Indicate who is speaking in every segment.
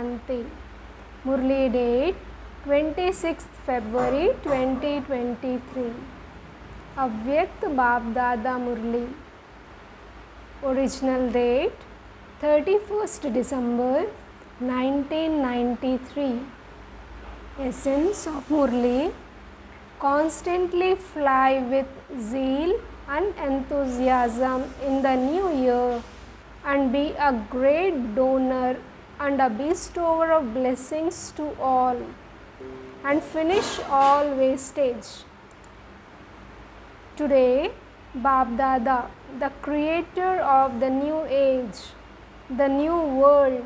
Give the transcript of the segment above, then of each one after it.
Speaker 1: Shanti. Murli date 26th February 2023. Avyakt BapDada Murli. Original date 31st December 1993. Essence of Murli: constantly fly with zeal and enthusiasm in the new year and be a great donor and a bestower of blessings to all, and finish all wastage. Today, BapDada, the creator of the new age, the new world,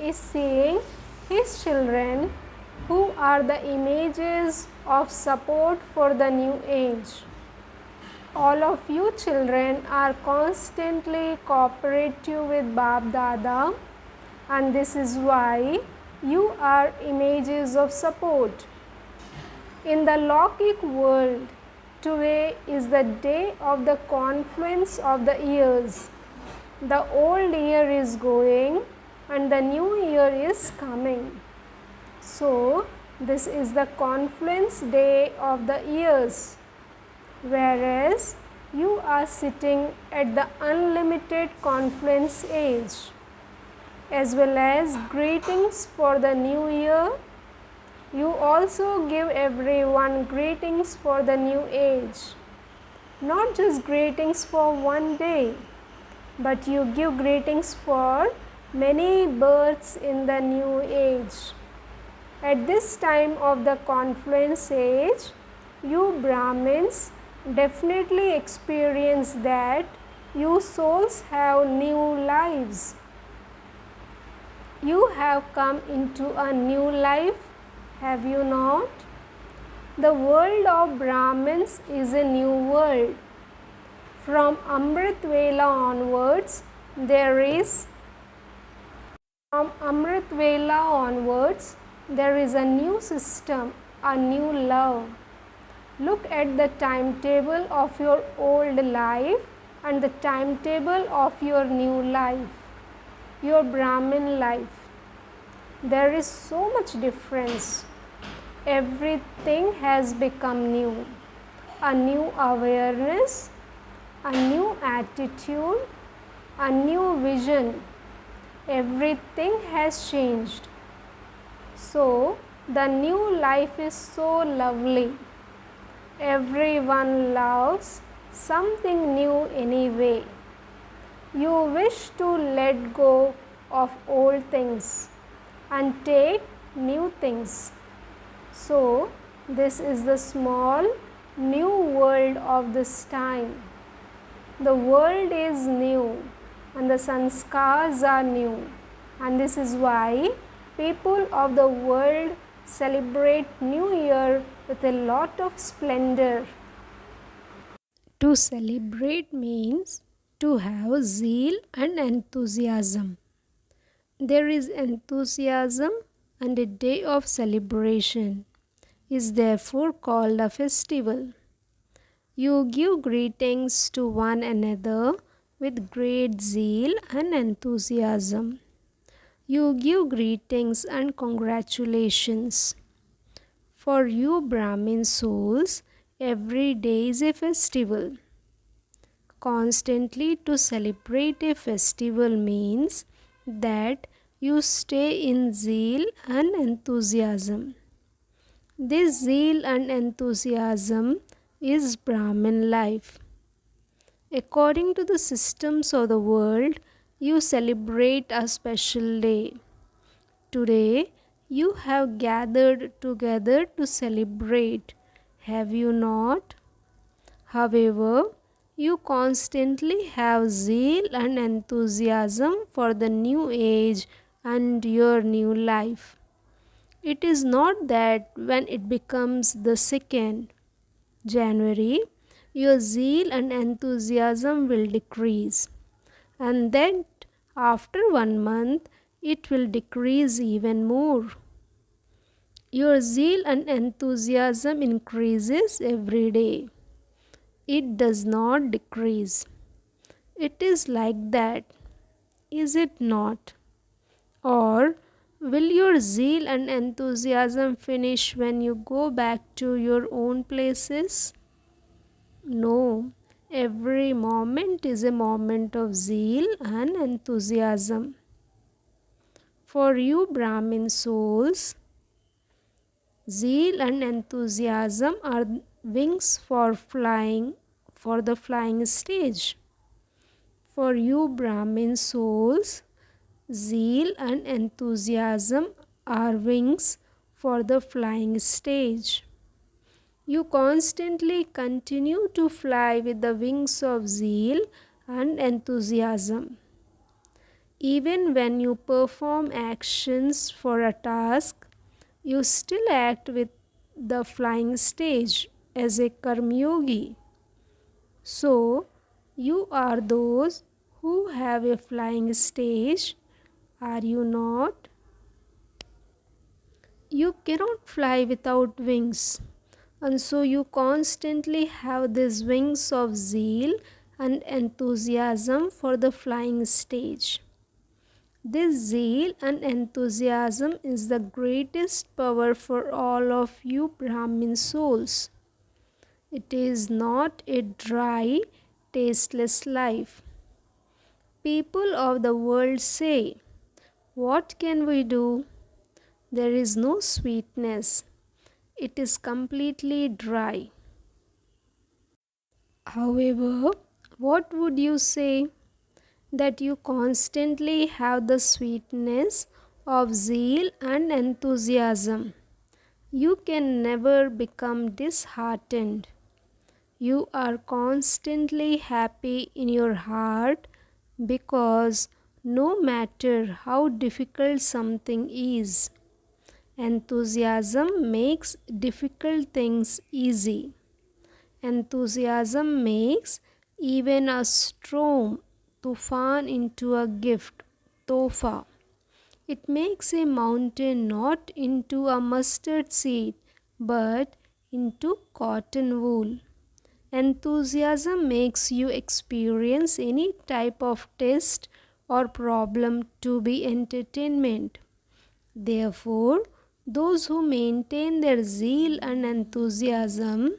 Speaker 1: is seeing his children, who are the images of support for the new age. All of you children are constantly cooperative with BapDada, and this is why you are images of support. In the Lokik world, today is the day of the confluence of the years. The old year is going and the new year is coming. So, this is the confluence day of the years, whereas you are sitting at the unlimited confluence age. As well as greetings for the new year, you also give everyone greetings for the new age. Not just greetings for one day, but you give greetings for many births in the new age. At this time of the confluence age, you Brahmins definitely experience that you souls have new lives. You have come into a new life, have you not? The world of Brahmins is a new world. From Amrit Vela onwards, there is a new system, a new love. Look at the timetable of your old life and the timetable of your new life, your Brahmin life. There is so much difference. Everything has become new. A new awareness, a new attitude, a new vision. Everything has changed. So, the new life is so lovely. Everyone loves something new anyway. You wish to let go of old things and take new things. So, this is the small new world of this time. The world is new and the sanskars are new, and this is why people of the world celebrate New Year with a lot of splendor. To celebrate means to have zeal and enthusiasm. There is enthusiasm, and a day of celebration is therefore called a festival. You give greetings to one another with great zeal and enthusiasm. You give greetings and congratulations. For you Brahmin souls, every day is a festival. Constantly to celebrate a festival means that you stay in zeal and enthusiasm. This zeal and enthusiasm is Brahmin life. According to the systems of the world, you celebrate a special day. Today, you have gathered together to celebrate, have you not? However, you constantly have zeal and enthusiasm for the new age and your new life. It is not that when it becomes the 2nd January, your zeal and enthusiasm will decrease, and that after 1 month it will decrease even more. Your zeal and enthusiasm increases every day. It does not decrease. It is like that, is it not? Or Will your zeal and enthusiasm finish when you go back to your own places? No, every moment is a moment of zeal and enthusiasm. For you Brahmin souls, zeal and enthusiasm are wings for flying, for the flying stage. For you Brahmin souls, zeal and enthusiasm are wings for the flying stage. You constantly continue to fly with the wings of zeal and enthusiasm. Even when you perform actions for a task, you still act with the flying stage as a karmyogi. So, you are those who have a flying stage, are you not? You cannot fly without wings, and so you constantly have these wings of zeal and enthusiasm for the flying stage. This zeal and enthusiasm is the greatest power for all of you Brahmin souls. It is not a dry, tasteless life. People of the world say, "What can we do? There is no sweetness. It is completely dry." However, what would you say? That you constantly have the sweetness of zeal and enthusiasm. You can never become disheartened. You are constantly happy in your heart because no matter how difficult something is, enthusiasm makes difficult things easy. Enthusiasm makes even a storm tufan into a gift, tofa. It makes a mountain not into a mustard seed but into cotton wool. Enthusiasm makes you experience any type of test or problem to be entertainment. Therefore, those who maintain their zeal and enthusiasm,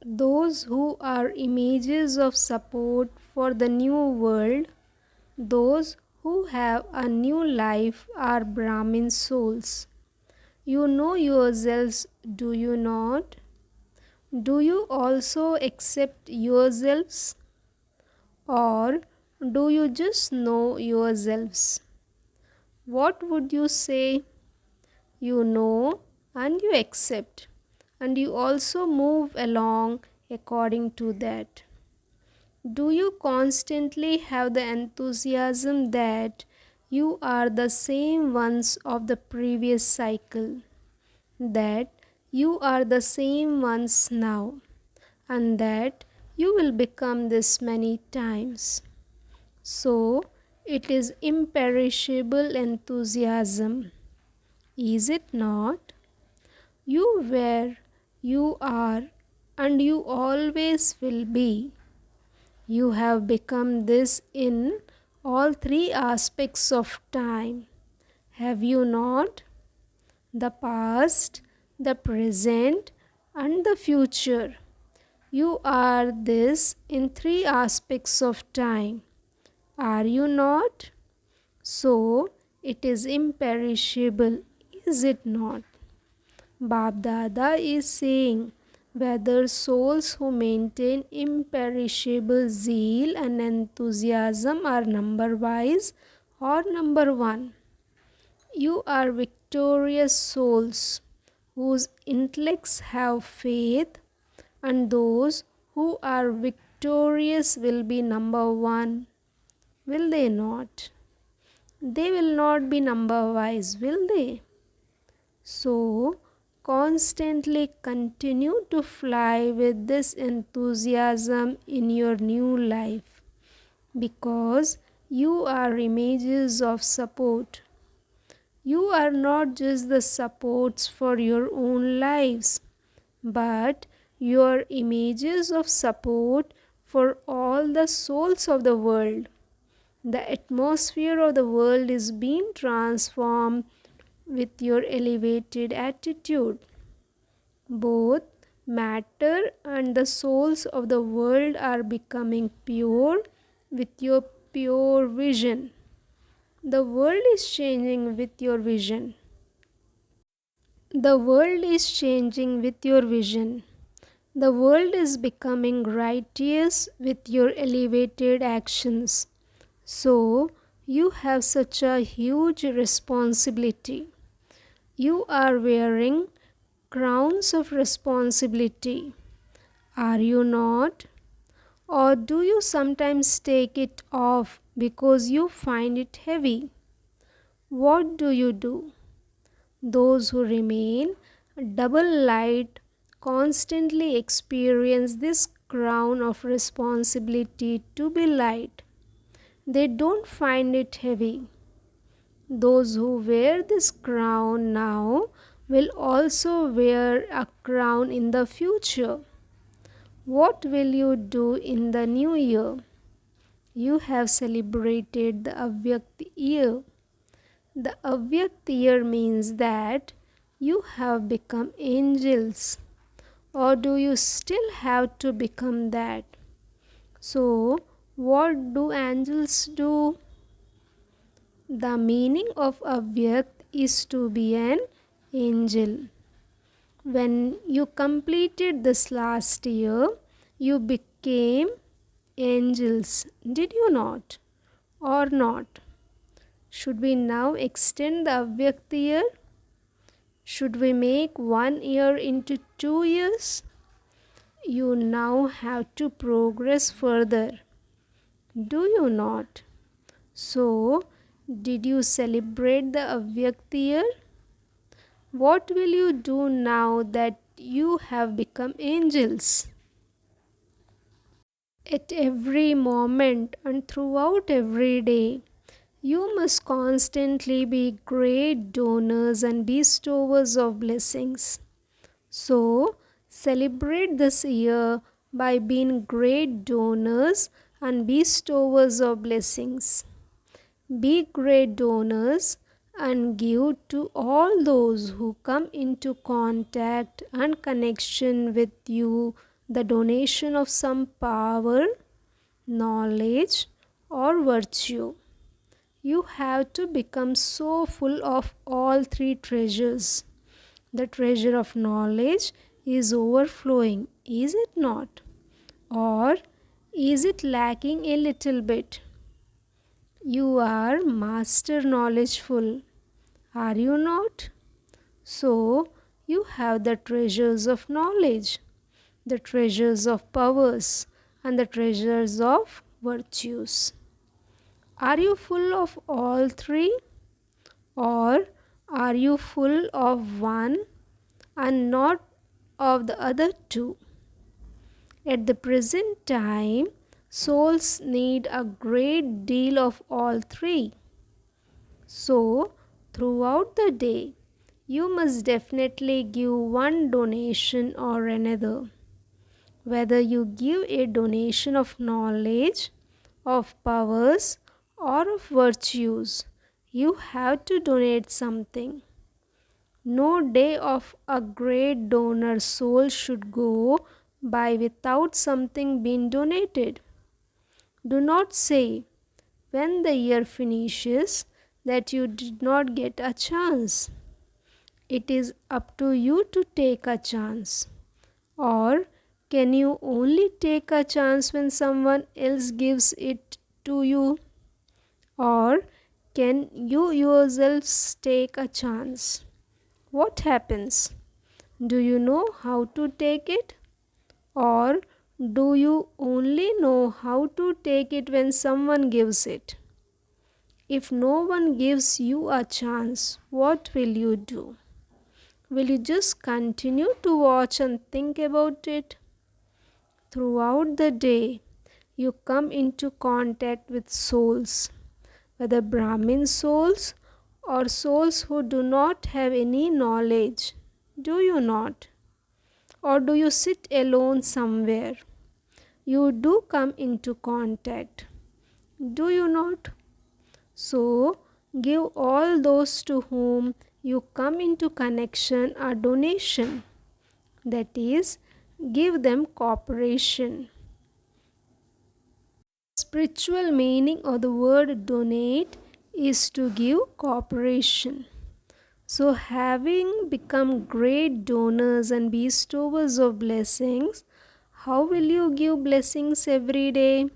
Speaker 1: those who are images of support for the new world, those who have a new life are Brahmin souls. You know yourselves, do you not? Do you also accept yourselves? Or do you just know yourselves? What would you say? You know and you accept, and you also move along according to that. Do you constantly have the enthusiasm that you are the same ones of the previous cycle, that you are the same ones now, and that you will become this many times? So, it is imperishable enthusiasm, is it not? You were, you are, and you always will be. You have become this in all three aspects of time, have you not? The past, the present, and the future. You are this in three aspects of time, are you not? So, it is imperishable, is it not? BapDada is saying whether souls who maintain imperishable zeal and enthusiasm are number wise or number one. You are victorious souls whose intellects have faith, and those who are victorious will be number one. Will they not? They will not be number wise, will they? So, constantly continue to fly with this enthusiasm in your new life, because you are images of support. You are not just the supports for your own lives, but you are images of support for all the souls of the world. The atmosphere of the world is being transformed with your elevated attitude. Both matter and the souls of the world are becoming pure with your pure vision. The world is changing with your vision. The world is changing with your vision. The world is becoming righteous with your elevated actions. So, you have such a huge responsibility. You are wearing crowns of responsibility. Are you not? Or do you sometimes take it off because you find it heavy? What do you do? Those who remain double light constantly experience this crown of responsibility to be light. They don't find it heavy. Those who wear this crown now will also wear a crown in the future. What will you do in the new year? You have celebrated the Avyakt year. The Avyakt year means that you have become angels. Or do you still have to become that? So, what do angels do? The meaning of Avyakt is to be an angel. When you completed this last year, you became angels, did you not? Or not? Should we now extend the Avyakt year? Should we make 1 year into 2 years? You now have to progress further. Do you not? So, did you celebrate the Avyakt year? What will you do now that you have become angels? At every moment and throughout every day, you must constantly be great donors and bestowers of blessings. So, celebrate this year by being great donors and bestowers of blessings. Be great donors and give to all those who come into contact and connection with you the donation of some power, knowledge, or virtue. You have to become so full of all three treasures. The treasure of knowledge is overflowing, is it not? Or is it lacking a little bit? You are master knowledgeful, are you not? So, you have the treasures of knowledge, the treasures of powers, and the treasures of virtues. Are you full of all three? Or are you full of one and not of the other two? At the present time, souls need a great deal of all three. So, throughout the day, you must definitely give one donation or another. Whether you give a donation of knowledge, of powers, or of virtues, you have to donate something. No day of a great donor soul should go by without something being donated. Do not say, when the year finishes, that you did not get a chance. It is up to you to take a chance. Or can you only take a chance when someone else gives it to you? Or can you yourselves take a chance? What happens? Do you know how to take it? Or do you only know how to take it when someone gives it? If no one gives you a chance, what will you do? Will you just continue to watch and think about it? Throughout the day, you come into contact with souls, whether Brahmin souls or souls who do not have any knowledge. Do you not? Or do you sit alone somewhere? You do come into contact. Do you not? So, give all those to whom you come into connection a donation. That is, give them cooperation. Spiritual meaning of the word donate is to give cooperation. So, having become great donors and bestowers of blessings, how will you give blessings every day?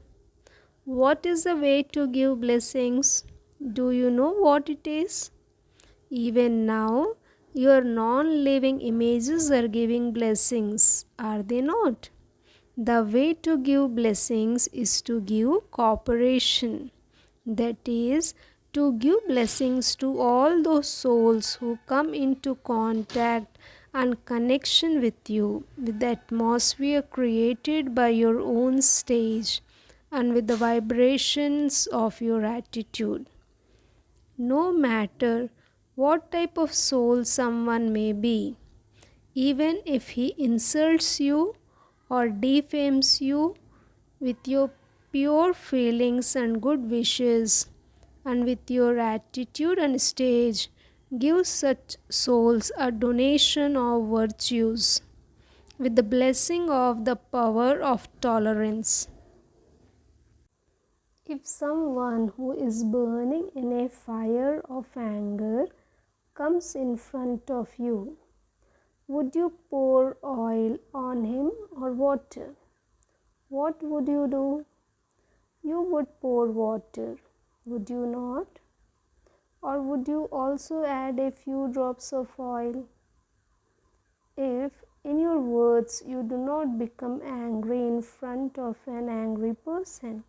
Speaker 1: What is the way to give blessings? Do you know what it is? Even now, your non living images are giving blessings, are they not? The way to give blessings is to give cooperation. That is, to give blessings to all those souls who come into contact and connection with you, with the atmosphere created by your own stage and with the vibrations of your attitude. No matter what type of soul someone may be, even if he insults you or defames you, with your pure feelings and good wishes, and with your attitude and stage, give such souls a donation of virtues with the blessing of the power of tolerance. If someone who is burning in a fire of anger comes in front of you, would you pour oil on him or water? What would you do? You would pour water, would you not? Or would you also add a few drops of oil? If in your words you do not become angry in front of an angry person,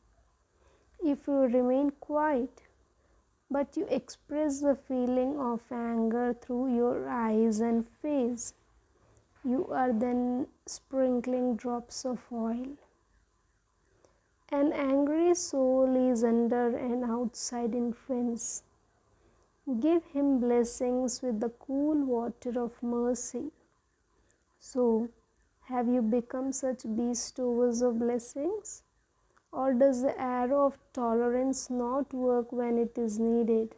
Speaker 1: if you remain quiet, but you express the feeling of anger through your eyes and face, you are then sprinkling drops of oil. An angry soul is under an outside influence. Give him blessings with the cool water of mercy. So, have you become such bestowers of blessings? Or does the arrow of tolerance not work when it is needed?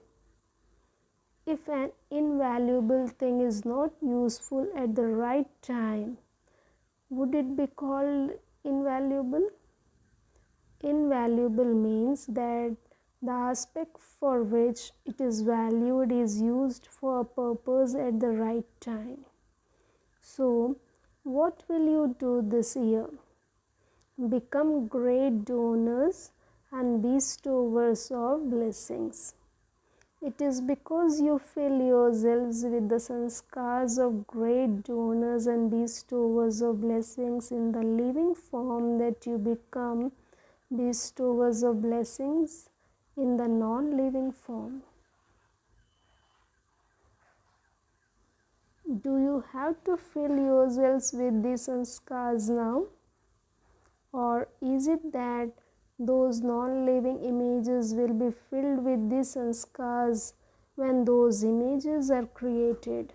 Speaker 1: If an invaluable thing is not useful at the right time, would it be called invaluable? Invaluable means that the aspect for which it is valued is used for a purpose at the right time. So, what will you do this year? Become great donors and bestowers of blessings. It is because you fill yourselves with the sanskars of great donors and bestowers of blessings in the living form that you become bestowers of blessings in the non-living form. Do you have to fill yourselves with these sanskars now? Or is it that those non-living images will be filled with these sanskars when those images are created?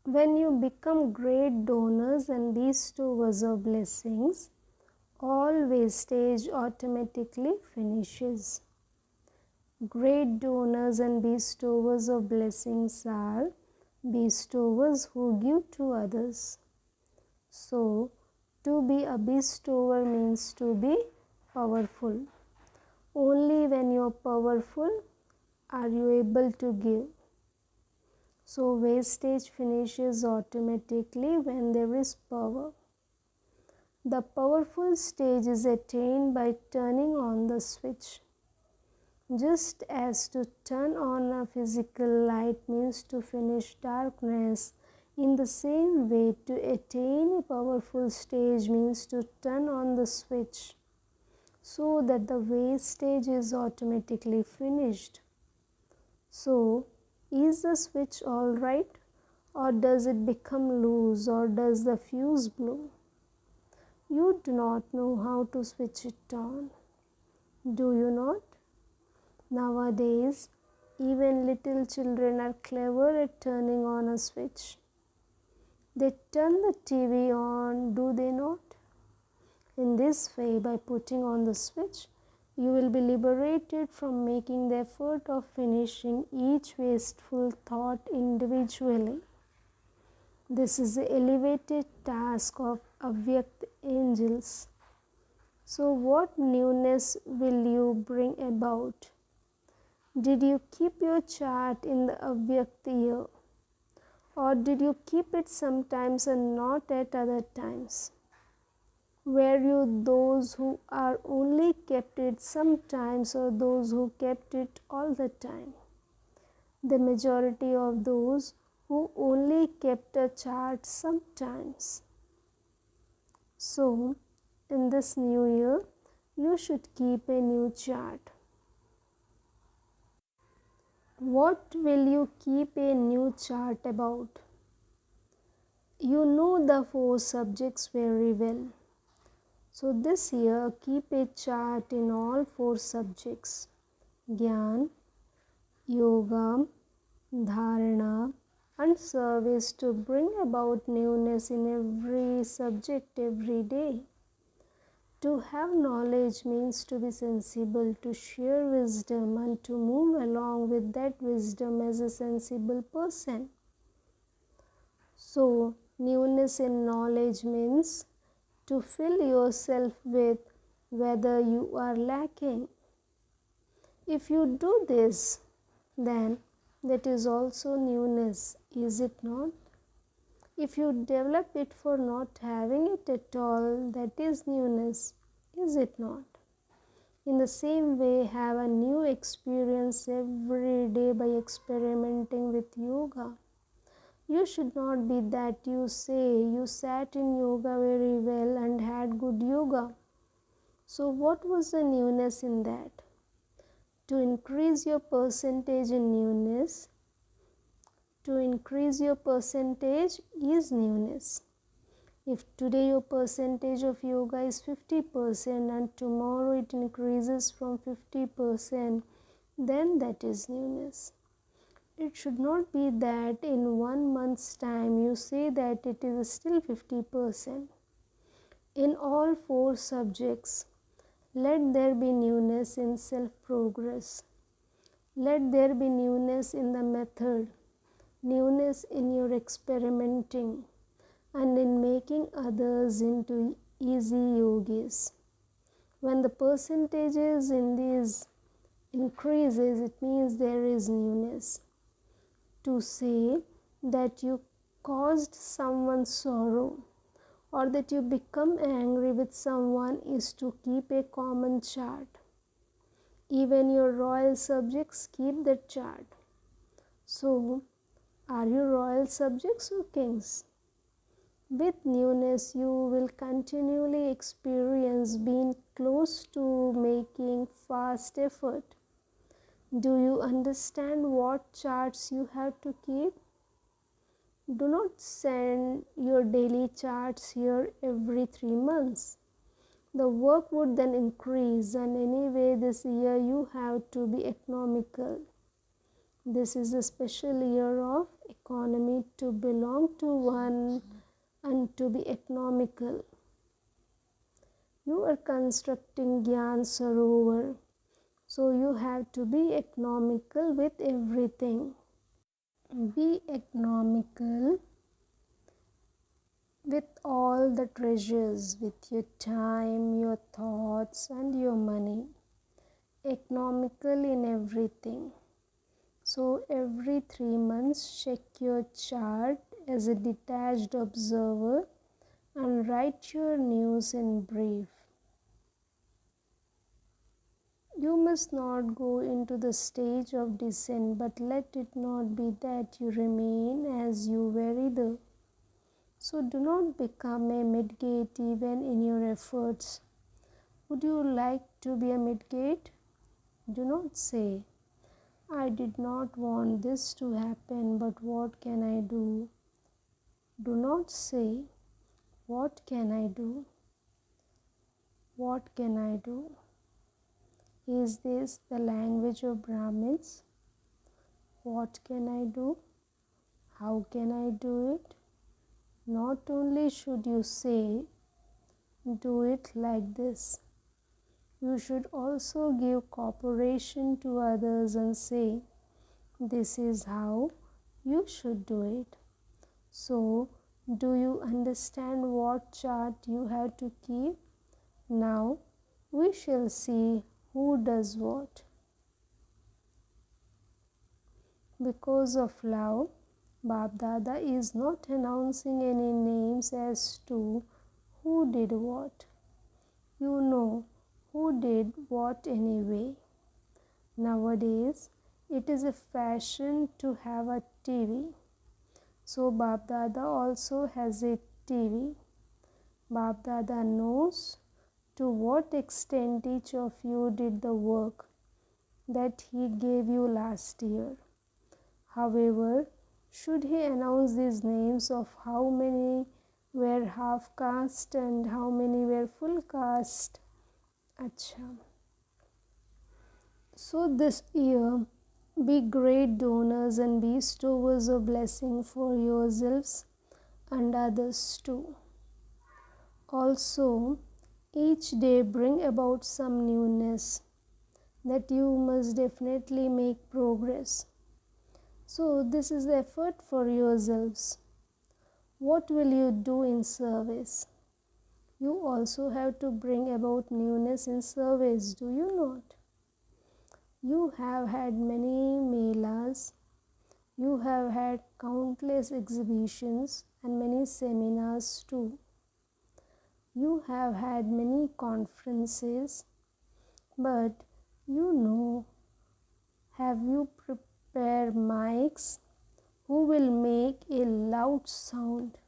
Speaker 1: When you become great donors and bestowers of blessings, all wastage automatically finishes. Great donors and bestowers of blessings are bestowers who give to others. So, to be a bestower means to be powerful. Only when you are powerful are you able to give. So, wastage finishes automatically when there is power. The powerful stage is attained by turning on the switch. Just as to turn on a physical light means to finish darkness, in the same way, to attain a powerful stage means to turn on the switch so that the wastage is automatically finished. So, is the switch all right, or does it become loose, or does the fuse blow? You do not know how to switch it on, do you not? Nowadays, even little children are clever at turning on a switch. They turn the TV on, do they not? In this way, by putting on the switch, You will be liberated from making the effort of finishing each wasteful thought individually. This is the elevated task of Avyakt angels. So what newness will you bring about? Did you keep your chart in the Avyakt year? Or did you keep it sometimes and not at other times? Were you those who are only kept it sometimes or those who kept it all the time? The majority of those who only kept a chart sometimes. So, in this new year, you should keep a new chart. What will you keep a new chart about? You know the 4 subjects very well. So this year, keep a chart in all 4 subjects: Gyan, Yoga, Dharana, and service to bring about newness in every subject every day. To have knowledge means to be sensible, to share wisdom, and to move along with that wisdom as a sensible person. So, newness in knowledge means to fill yourself with whether you are lacking. If you do this, then that is also newness, is it not? If you develop it for not having it at all, that is newness, is it not? In the same way, have a new experience every day by experimenting with yoga. You should not be that you say you sat in yoga very well and had good yoga. So what was the newness in that? To increase your percentage in newness, to increase your percentage is newness. If today your percentage of yoga is 50% and tomorrow it increases from 50%, then that is newness. It should not be that in 1 month's time you say that it is still 50%. In all 4 subjects, let there be newness in self-progress. Let there be newness in the method, newness in your experimenting, and in making others into easy yogis. When the percentages in these increases, it means there is newness. To say that you caused someone sorrow or that you become angry with someone is to keep a common chart. Even your royal subjects keep that chart. So, are you royal subjects or kings? With newness, you will continually experience being close to making fast effort. Do you understand what charts you have to keep? Do not send your daily charts here every 3 months. The work would then increase, and anyway this year you have to be economical. This is a special year of economy, to belong to one and to be economical. You are constructing Gyan Sarovar, so you have to be economical with everything. Be economical with all the treasures, with your time, your thoughts, and your money. Economical in everything. So every 3 months, check your chart as a detached observer and write your news in brief. You must not go into the stage of descent, but let it not be that you remain as you were either. So do not become a midgate even in your efforts. Would you like to be a midgate? Do not say, I did not want this to happen, but what can I do? Do not say, what can I do? What can I do? Is this the language of Brahmins? What can I do? How can I do it? Not only should you say, do it like this. you should also give cooperation to others and say, this is how you should do it. So, do you understand what chart you have to keep? Now, we shall see who does what. Because of love, BapDada is not announcing any names as to who did what. You know who did what anyway. Nowadays, it is a fashion to have a TV. So BapDada also has a TV. BapDada knows to what extent each of you did the work that he gave you last year. However, should he announce these names of how many were half caste and how many were full caste? Acha. So this year, be great donors and bestowers of blessing for yourselves and others too. Also, each day bring about some newness that you must definitely make progress. So this is the effort for yourselves. What will you do in service? You also have to bring about newness in service, do you not? You have had many melas, you have had countless exhibitions and many seminars too. You have had many conferences, but have you prepared mics who will make a loud sound?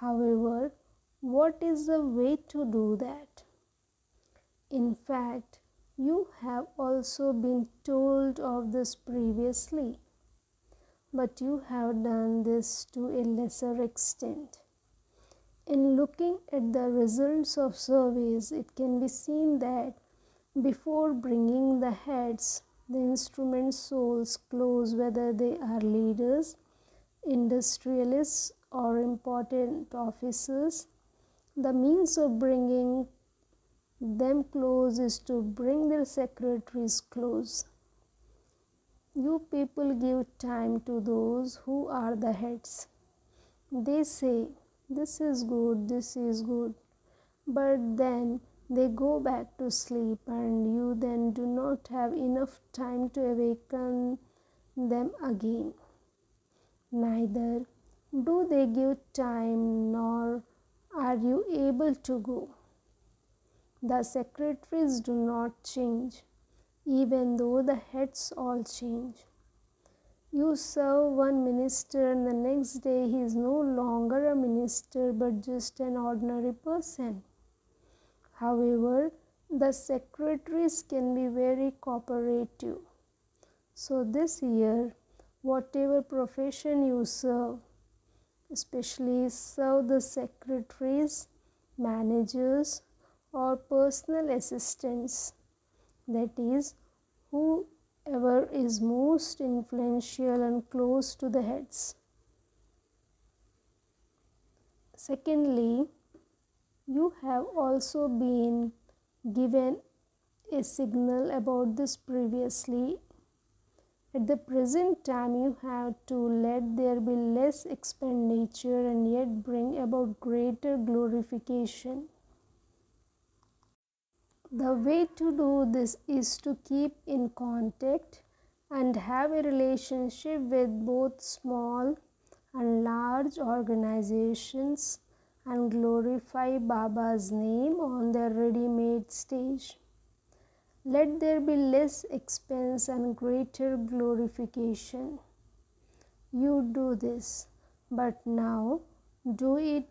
Speaker 1: However, what is the way to do that? In fact, you have also been told of this previously, but you have done this to a lesser extent. In looking at the results of surveys, it can be seen that before bringing the heads, the instrument souls close, whether they are leaders, industrialists, or important officers. The means of bringing them close is to bring their secretaries close. You people give time to those who are the heads. They say, this is good, but then they go back to sleep and you then do not have enough time to awaken them again. Neither do they give time nor are you able to go. The secretaries do not change, even though the heads all change. You serve one minister and the next day he is no longer a minister but just an ordinary person. However, the secretaries can be very cooperative. So this year, whatever profession you serve, especially serve the secretaries, managers, or personal assistants, that is, whoever is most influential and close to the heads. Secondly, you have also been given a signal about this previously. At the present time, you have to let there be less expenditure and yet bring about greater glorification. The way to do this is to keep in contact and have a relationship with both small and large organizations and glorify Baba's name on their ready-made stage. Let there be less expense and greater glorification. You do this, but now do it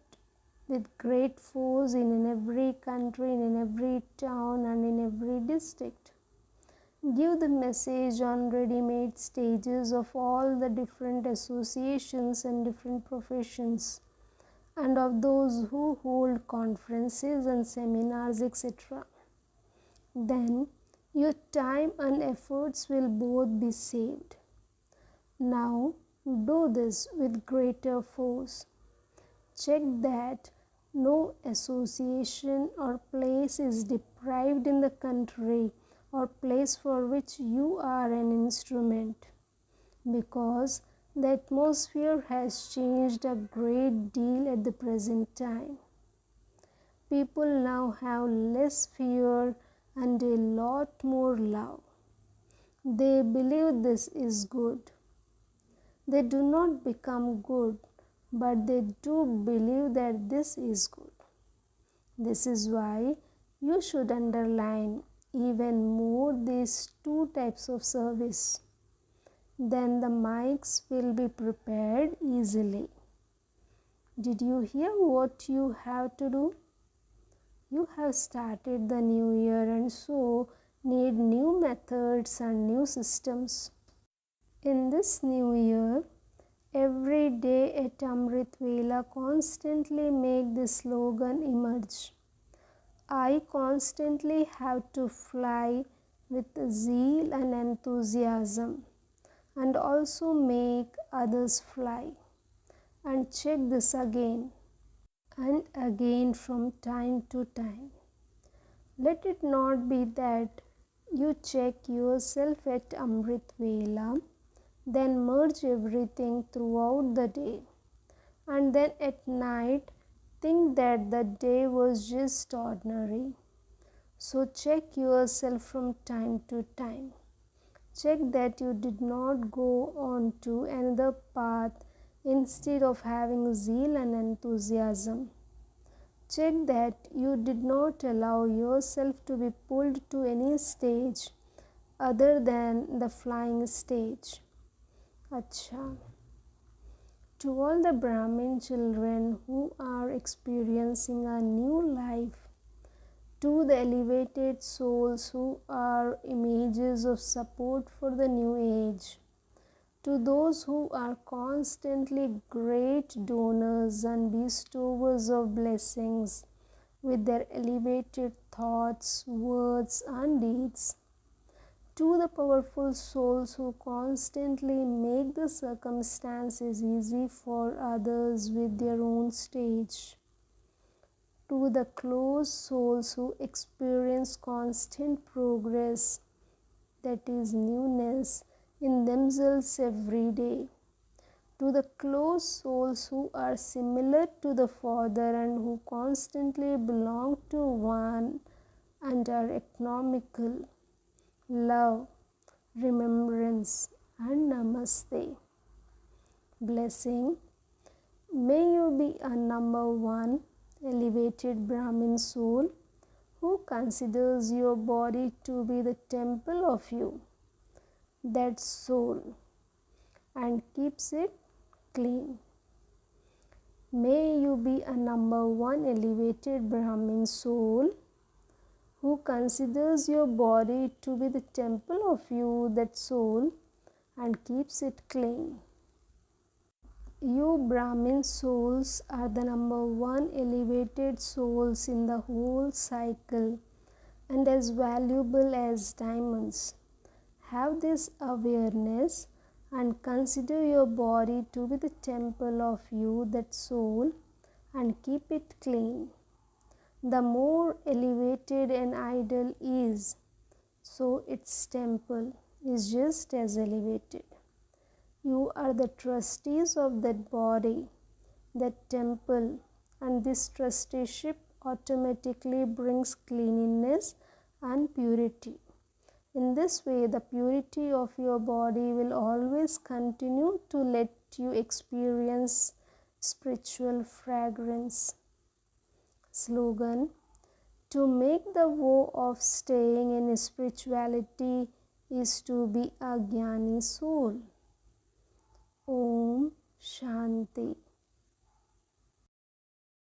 Speaker 1: with great force in every country, in every town and in every district. Give the message on ready-made stages of all the different associations and different professions, and of those who hold conferences and seminars, etc. Then your time and efforts will both be saved. Now do this with greater force. Check that no association or place is deprived thrived in the country or place for which you are an instrument, because the atmosphere has changed a great deal at the present time. People now have less fear and a lot more love. They believe this is good. They do not become good, but they do believe that this is good. This is why you should underline even more these two types of service. Then the mics will be prepared easily. Did you hear what you have to do? You have started the new year and so need new methods and new systems. In this new year, every day at Amrit Vela constantly make this slogan emerge. I constantly have to fly with zeal and enthusiasm, and also make others fly. And check this again and again from time to time. Let it not be that you check yourself at Amrit Vela, then merge everything throughout the day, and then at night think that the day was just ordinary. So check yourself from time to time. Check that you did not go on to another path instead of having zeal and enthusiasm. Check that you did not allow yourself to be pulled to any stage other than the flying stage. Acha. To all the Brahmin children who are experiencing a new life, to the elevated souls who are images of support for the new age, to those who are constantly great donors and bestowers of blessings with their elevated thoughts, words and deeds, to the powerful souls who constantly make the circumstances easy for others with their own stage, to the close souls who experience constant progress, that is newness, in themselves every day, to the close souls who are similar to the Father and who constantly belong to one and are economical, love, remembrance and namaste. Blessing. May you be a number one elevated Brahmin soul who considers your body to be the temple of you, that soul, and keeps it clean. May you be a number one elevated Brahmin soul who considers your body to be the temple of you, that soul, and keeps it clean. You Brahmin souls are the number one elevated souls in the whole cycle and as valuable as diamonds. Have this awareness and consider your body to be the temple of you, that soul, and keep it clean. The more elevated an idol is, so its temple is just as elevated. You are the trustees of that body, that temple, and this trusteeship automatically brings cleanliness and purity. In this way, the purity of your body will always continue to let you experience spiritual fragrance. Slogan. To make the vow of staying in spirituality is to be a Jnani soul. Om Shanti.